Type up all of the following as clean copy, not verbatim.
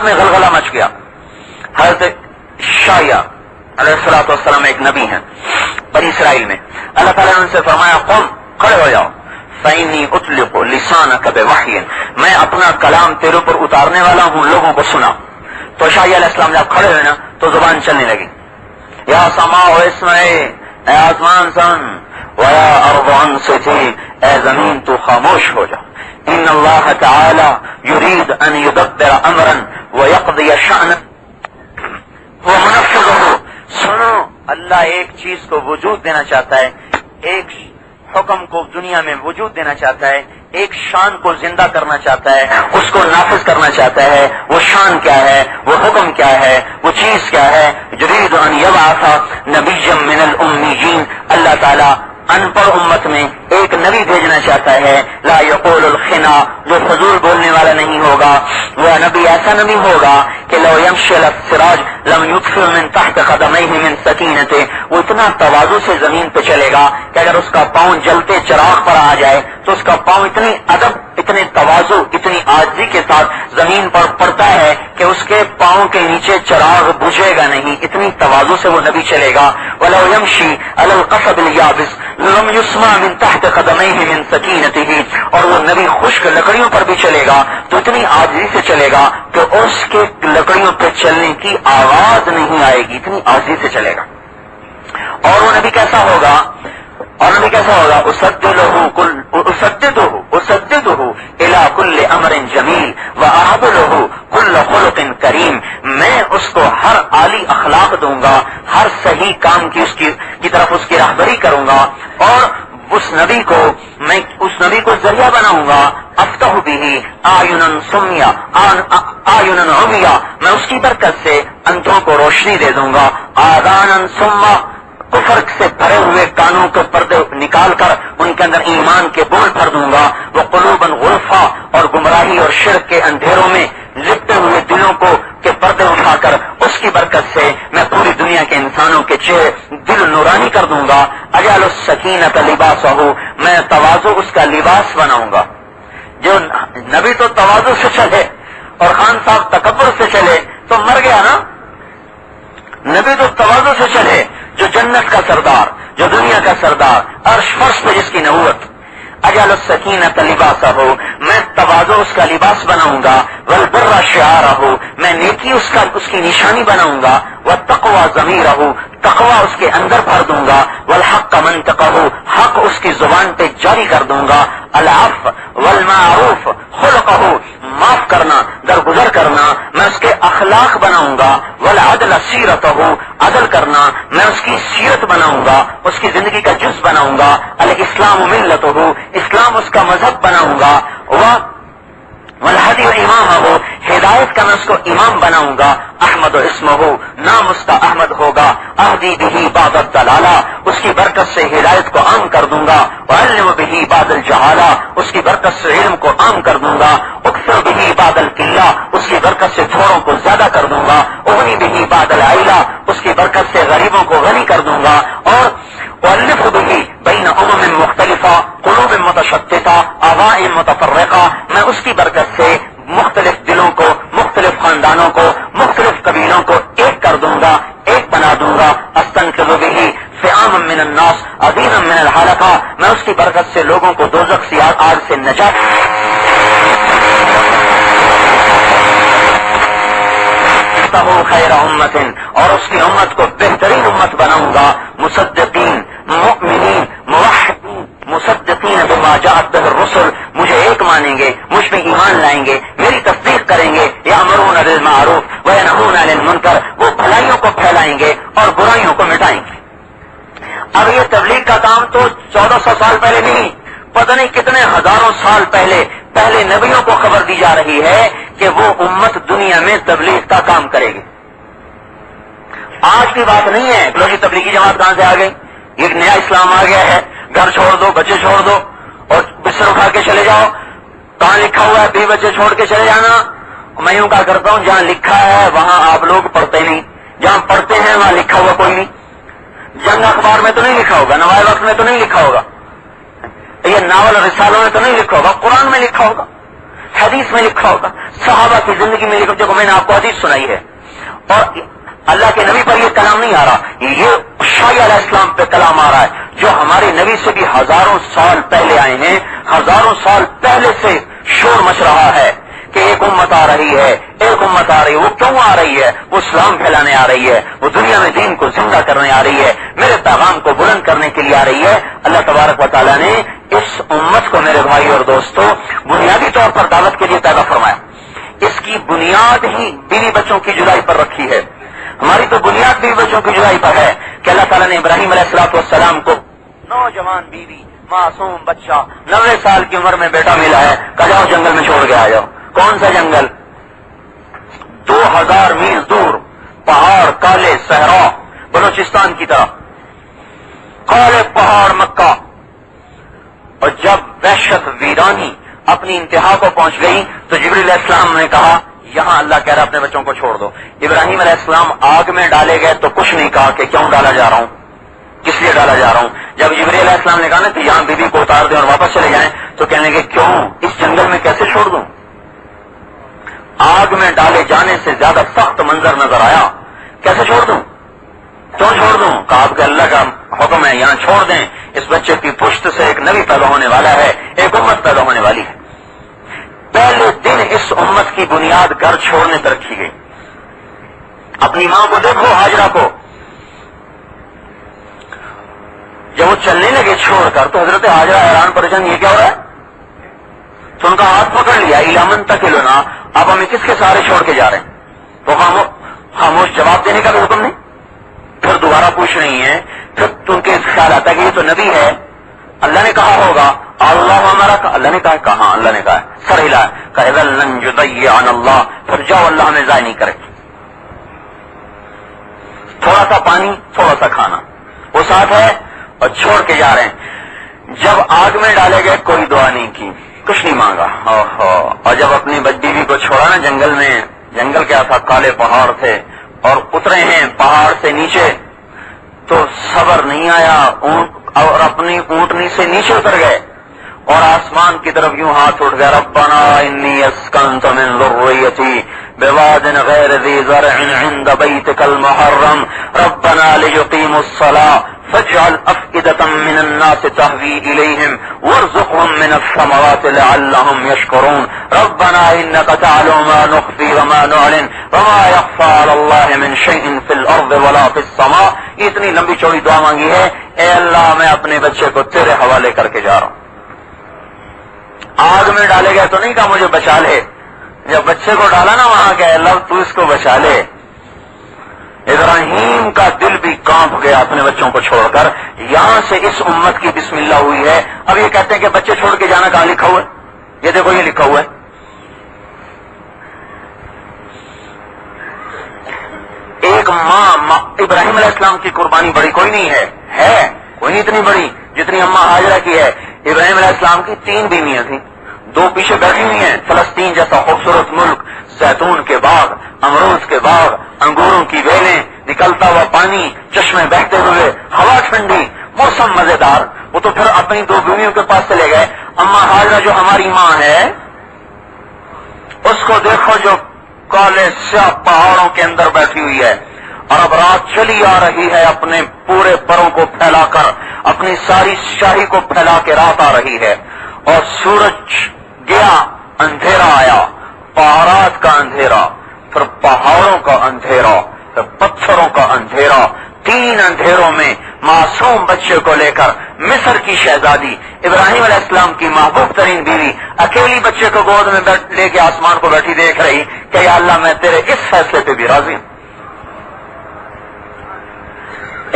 میں غلغلہ مچ گیا. حضرت شایا علیہ الصلوۃ والسلام ایک نبی ہیں بنی اسرائیل میں. اللہ تعالیٰ نے ان سے فرمایا قم کھڑے ہو جاؤ فإنی اطلق لسانک بوحی، میں اپنا کلام تیرے اوپر اتارنے والا ہوں، لوگوں کو سنا. تو شایا علیہ السلام جب کھڑے ہوئے نا تو زبان چلنے لگی. یا سماء اسمعی، اے آسمان سن، ویا ارض انصتی، اے زمین تو خاموش ہو جا. ان اللہ تعالی یرید ان یدبر امرا ویقضی شأنا ومنفذہ. سنو، اللہ ایک چیز کو وجود دینا چاہتا ہے، ایک حکم کو دنیا میں وجود دینا چاہتا ہے، ایک شان کو زندہ کرنا چاہتا ہے، اس کو نافذ کرنا چاہتا ہے. وہ شان کیا ہے، وہ حکم کیا ہے، وہ چیز کیا ہے؟ یرید ان یبعث نبیا من الامیین، اللہ تعالی ان پڑھ امت میں ایک نبی بھیجنا چاہتا ہے. لا یقول الخنا، جو فضول بولنے والا نہیں ہوگا. وہ نبی ایسا نبی ہوگا کہ لو یمشی السراج لم یطفئ من تحت قدمیہ من سکینتہ، وہ اتنا تواضع سے زمین پہ چلے گا کہ اگر اس کا پاؤں جلتے چراغ پر آ جائے تو اس کا پاؤں اتنی ادب، اتنے تواضع، اتنی عاجزی کے ساتھ زمین پر پڑتا ہے کہ اس کے پاؤں کے نیچے چراغ بجھے گا نہیں. اتنی تواضع سے وہ نبی چلے گا. ولو یمشی علی القصب الیابس لم یسمع من تحت قدمیہ من سکینتہ، اور وہ نبی خشک لکڑیوں پر بھی چلے گا تو اتنی عاجزی سے چلے گا کہ اس کے لکڑیوں پہ چلنے کی آواز نہیں آئے گی، اتنی عاجزی سے چلے گا. اور وہ نبی کیسا ہوگا؟ اسددہ الی کل امر جمیل واہب لہ کل خلق کریم، میں اس کو ہر عالی اخلاق دوں گا، ہر صحیح کام کی اس کی طرف اس کی راہبری کروں گا. اور میں اس نبی کو ذریعہ بناؤں گا. افتح به اعینا سمیا اعینا عمیا، میں اس کی برکت سے اندھوں کو روشنی دے دوں گا. آذانا سما، کفر سے بھرے ہوئے کانوں کے پردے نکال کر ان کے اندر ایمان کے بول بھر دوں گا. وہ قلوبا غلفا، اور گمراہی اور شرک کے اندھیروں میں لپٹے ہوئے دلوں کو کے پردے اٹھا کر اس کی برکت سے میں پوری دنیا کے انسانوں کے چہرے دل نورانی کر دوں گا. اجعل السکینۃ لباسہ، میں تواضع اس کا لباس بناؤں گا. جو نبی تو تواضع سے چلے اور خان صاحب تکبر سے چلے تو مر گیا نا. نبی تو تواضع سے چلے، جو جنت کا سردار، جو دنیا کا سردار، عرش فرش پہ جس کی نبوت. اجعل السکینۃ لباسہ، میں تواضع اس کا لباس بناؤں گا. والبر شعارہ، میں نیکی اس کی نشانی بناؤں گا. والتقوی ضمیرہ، تقوی اس کے اندر بھر دوں گا. والحق منطقہ، حق اس کی زبان پہ جاری کر دوں گا. العفو والمعروف خلقہ، معاف کرنا، درگزر کرنا، میں اس کے اخلاق بناؤں گا. والعدل سیرتہ، عدل کرنا میں اس کی سیرت بناؤں گا، اس کی زندگی کا جز بناؤں گا. الاسلام ملتہ، اسلام اس کا مذہب بناؤں گا. والہدی امامہ، ہدایت کا میں اس کو امام بناؤں گا. احمد اسمہ، نام اس کا احمد ہوگا. اہدی بہ بعد الضلالہ، اس کی برکت سے ہدایت کو عام کر دوں گا. وعلم بہ بعد الجہالہ، اس کی برکت سے علم کو عام کر دوں گا. اکثر بہ بعد القلہ، اس کی برکت سے تھوڑوں کو زیادہ کر دوں گا. اغنی بہ بعد العیلہ، اس کی برکت سے غریبوں کو غنی کر دوں گا. اور والف بہ بین مختلفہ قلوب متشتتہ آباء متفرقہ، میں اس کی برکت سے مختلف دلوں کو، مختلف خاندانوں کو، مختلف قبیلوں کو ایک کر دوں گا، ایک بنا دوں گا. استنقذ بہ فئاما من الناس عظیما من الحلقہ، میں اس کی برکت سے لوگوں کو دوزخ کی آگ سے نجات خیر امت، اور اس کی امت کو بہترین امت بناؤں گا. مصدقین، مؤمنین، موحدین، مصدقین بما جاءت به الرسل، مجھے ایک مانیں گے، مجھ پہ ایمان لائیں گے، میری تصدیق کریں گے. یامرون بالمعروف وینہون عن المنکر، وہ بھلائیوں کو پھیلائیں گے اور برائیوں کو مٹائیں گے. اب یہ تبلیغ کا کام تو 1400 سال پہلے نہیں، پتہ نہیں کتنے ہزاروں سال پہلے نبیوں کو خبر دی جا رہی ہے کہ وہ امت دنیا میں تبلیغ کا کام کرے گی. آج کی بات نہیں ہے کہ لوگ تبلیغی جماعت کہاں سے آ گئی، یہ نیا اسلام آ گیا ہے، گھر چھوڑ دو، بچے چھوڑ دو اور بستر اٹھا کے چلے جاؤ. کہاں لکھا ہوا ہے بے بچے چھوڑ کے چلے جانا؟ میں یوں کہا کرتا ہوں جہاں لکھا ہے وہاں آپ لوگ پڑھتے نہیں، جہاں پڑھتے ہیں وہاں لکھا ہوا کوئی نہیں. جنگ اخبار میں تو نہیں لکھا ہوگا، نوائے وقت میں تو نہیں لکھا ہوگا، یہ ناول رسالوں میں تو نہیں لکھا ہوگا، قرآن میں لکھا ہوگا. حدیث میں لکھا ہوگا, صحابہ کی زندگی میں لکھا, جو میں نے آپ کو حدیث سنائی ہے, اور اللہ کے نبی پر یہ کلام نہیں آ رہا, یہ شاہ علیہ السلام پہ کلام آ رہا ہے, جو ہمارے نبی سے بھی ہزاروں سال پہلے آئے ہیں. ہزاروں سال پہلے سے شور مچ رہا ہے کہ ایک امت آ رہی ہے, ایک امت آ رہی ہے. وہ کیوں آ رہی ہے؟ وہ اسلام پھیلانے آ رہی ہے, وہ دنیا میں دین کو زندہ کرنے آ رہی ہے, میرے پیغام کو بلند کرنے کے لیے آ رہی ہے. اللہ تبارک و تعالیٰ نے اس امت کو میرے بھائی اور دوستوں بنیادی طور پر دعوت کے لیے پیدا فرمایا. اس کی بنیاد ہی بیوی بچوں کی جدائی پر رکھی ہے. ہماری تو بنیاد بیوی بچوں کی جدائی پر ہے کہ اللہ تعالیٰ نے ابراہیم علیہ السلام کو نوجوان بیوی, معصوم بچہ, 90 سال کی عمر میں بیٹا ملا ہے, کہ جاؤ جنگل میں چھوڑ کے آ جاؤ. کون سا جنگل؟ 2000 میل دور پہاڑ, کالے صحرا, بلوچستان کی طرف کالے پہاڑ مکہ. اور جب وحشت ویرانی اپنی انتہا کو پہنچ گئی تو جبریل علیہ السلام نے کہا یہاں اللہ کہہ رہا اپنے بچوں کو چھوڑ دو. ابراہیم علیہ السلام آگ میں ڈالے گئے تو کچھ نہیں کہا کہ کیوں ڈالا جا رہا ہوں, کس لیے ڈالا جا رہا ہوں. جب جبریل علیہ السلام نے کہا نا کہ یہاں بیوی کو اتار دیں اور واپس چلے جائیں, تو کہنے لگے کیوں, اس جنگل میں کیسے چھوڑ دوں؟ آگ میں ڈالے جانے سے زیادہ سخت منظر نظر آیا, کیسے چھوڑ دوں, کیوں چھوڑ دوں؟ کہا آپ کے اللہ کا حکم ہے, یہاں چھوڑ دیں. اس بچے کی پشت سے ایک نبی پیدا ہونے والا ہے, ایک امت پیدا ہونے والی ہے. پہلے دن اس امت کی بنیاد گھر چھوڑنے پر رکھی گئی. اپنی ماں کو دیکھو, ہاجرہ کو, جب وہ چلنے لگے چھوڑ کر تو حضرت ہاجرہ حیران پریشان, یہ کیا ہو رہا ہے؟ تو ان کا ہاتھ پکڑ لیا, الامن تک لونا, آپ ہمیں کس کے سارے چھوڑ کے جا رہے ہیں؟ تو خاموش جواب دینے کا بھی حکم نہیں. پھر دوبارہ پوچھ رہی ہیں, پھر ان کے خیال آتا ہے کہ یہ تو نبی ہے, اللہ نے کہا ہوگا, اللہ ہمارا, اللہ نے کہا, کہاں اللہ نے کہا, سر ہلا, کہ لن یضیعنا اللہ, پھر جاؤ اللہ ہمیں ضائع نہیں کرے. تھوڑا سا پانی, تھوڑا سا کھانا, وہ ساتھ ہے اور چھوڑ کے جا رہے ہیں. جب آگ میں ڈالے گئے کوئی دعا نہیں کی, کچھ نہیں مانگا. اور جب اپنی بیوی کو چھوڑا نا جنگل میں, جنگل کیا تھا, کالے پہاڑ تھے, اور اترے ہیں پہاڑ سے نیچے, تو صبر نہیں آیا, اور اپنی اونٹنی سے نیچے اتر گئے اور آسمان کی طرف یوں ہاتھ اٹھ گیا, ربنا انی اسکنت من ذریتی بواد غیر ذی زرع عند بیتک المحرم ربنا لیقیموا الصلاة فاجعل افئدة من الناس تهوی الیہم وارزقهم من الثمرات لعلهم یشکرون ربنا انک تعلم ما نخفی وما نعلن وما یخفى علی اللہ من شیء فی الارض ولا فی السماء. اتنی لمبی چوڑی دعا مانگی ہے, اے اللہ میں اپنے بچے کو تیرے حوالے کر کے جا رہا ہوں. آگ میں ڈالے گئے تو نہیں کہا مجھے بچا لے, جب بچے کو ڈالا نا وہاں کہ اللہ تو اس کو بچا لے. ابراہیم کا دل بھی کانپ گیا اپنے بچوں کو چھوڑ کر. یہاں سے اس امت کی بسم اللہ ہوئی ہے. اب یہ کہتے ہیں کہ بچے چھوڑ کے جانا کہاں لکھا ہوا ہے؟ یہ دیکھو, یہ لکھا ہوا ہے. ایک ماں ابراہیم علیہ السلام کی قربانی بڑی کوئی نہیں ہے کوئی نہیں اتنی بڑی جتنی اماں ہاجرہ کی ہے. ابراہیم علیہ السلام کی 3 بیویاں تھیں, 2 پیچھے بیٹھی ہوئی ہیں. فلسطین جیسا خوبصورت ملک, زیتون کے باغ, امرود کے باغ, انگوروں کی بیلیں, نکلتا ہوا پانی, چشمے بہتے ہوئے, ہوا ٹھنڈی, موسم مزیدار. وہ تو پھر اپنی 2 بیویوں کے پاس چلے گئے. اماں ہاجرہ جو ہماری ماں ہے, اس کو دیکھو جو کالے سیاہ پہاڑوں کے اندر بیٹھی ہوئی ہے, اور اب رات چلی آ رہی ہے اپنے پورے پروں کو پھیلا کر, اپنی ساری شاہی کو پھیلا کے رات آ رہی ہے. اور سورج گیا, اندھیرا آیا, پہاڑات کا اندھیرا, پھر پہاڑوں کا اندھیرا, پھر پتھروں کا اندھیرا. 3 اندھیروں میں معصوم بچے کو لے کر مصر کی شہزادی ابراہیم علیہ السلام کی محبوب ترین بیوی اکیلی بچے کو گود میں لے کے آسمان کو بیٹھی دیکھ رہی کہ یا اللہ میں تیرے اس فیصلے پہ بھی راضی ہوں.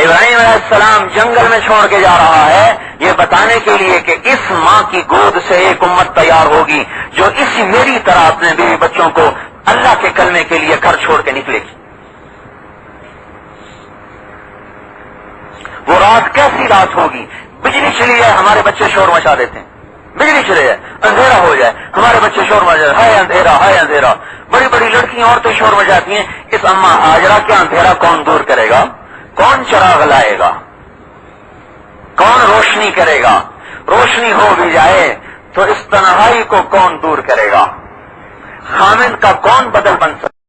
ابراہیم علیہ السلام جنگل میں چھوڑ کے جا رہا ہے یہ بتانے کے لیے کہ اس ماں کی گود سے ایک امت تیار ہوگی جو اسی میری طرح اپنے بیوی بچوں کو اللہ کے کلمے کے لیے گھر چھوڑ کے نکلے گی. وہ رات کیسی رات ہوگی, بجلی چلی جائے ہمارے بچے شور مچا دیتے ہیں, بجلی چلے جائے, اندھیرا ہو جائے ہمارے بچے شور مچا دیتے ہیں, ہائے اندھیرا. بڑی بڑی لڑکیاں عورتیں شور مچاتی ہیں. اس اماں ہاجرہ کے اندھیرا کون دور کرے گا؟ کون چراغ لائے گا؟ کون روشنی کرے گا؟ روشنی ہو بھی جائے تو اس تنہائی کو کون دور کرے گا؟ خامد کا کون بدل بن سکتا